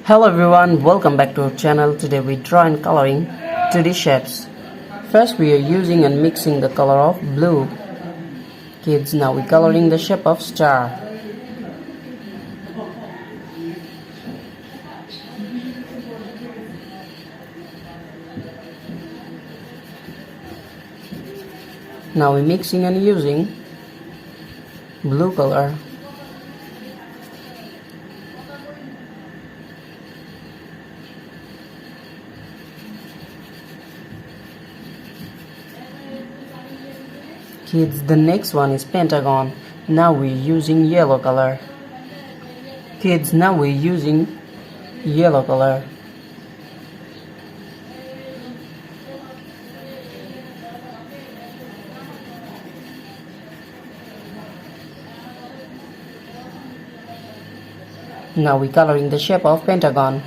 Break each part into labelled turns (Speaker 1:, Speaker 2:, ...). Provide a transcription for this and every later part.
Speaker 1: Hello everyone, welcome back to our channel. Today we draw and coloring 2D shapes. First we are using and mixing the color of blue. Kids, now we're coloring the shape of star. Now we're mixing and using blue color. Kids, the next one is pentagon. Now we're using yellow color. Kids, now we're using yellow color. Now we're coloring the shape of pentagon.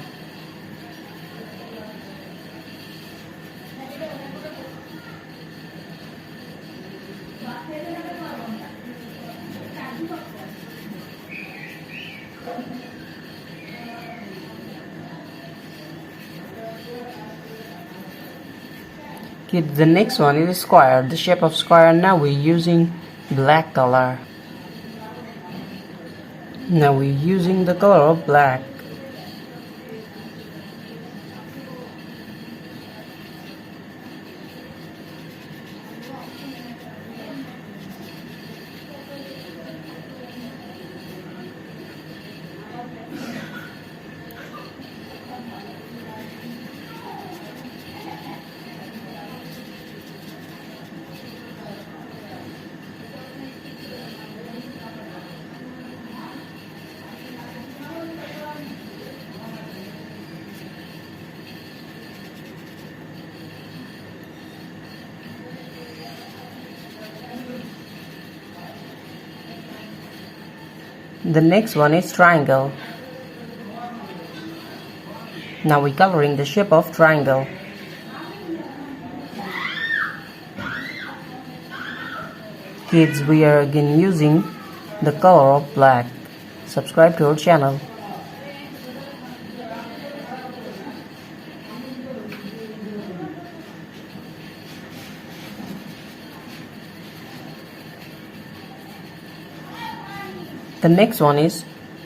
Speaker 1: Kids, the next one is square. The shape of square. Now we're using black color. Now we're using the color of black. The next one is triangle. Now we're coloring the shape of triangle. Kids, we are again using the color of black. Subscribe to our channel. The next one is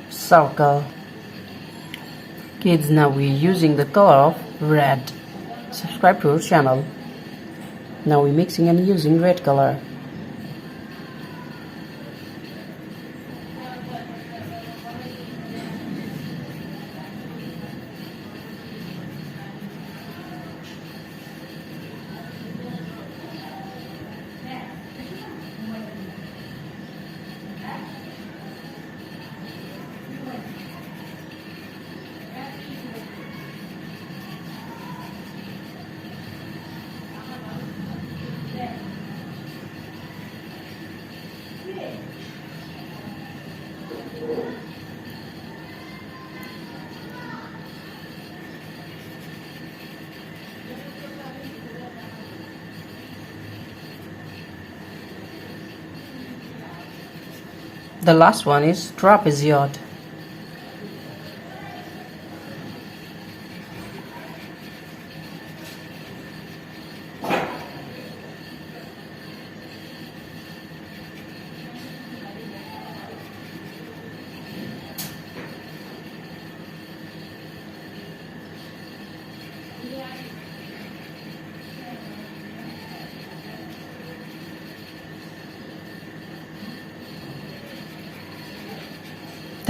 Speaker 1: circle. Kids, now we're using the color of red. Subscribe to our channel. Now we're mixing and using red color. The last one is trapezoid.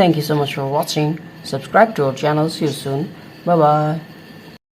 Speaker 1: Thank you so much for watching. Subscribe to our channel. See you soon. Bye bye.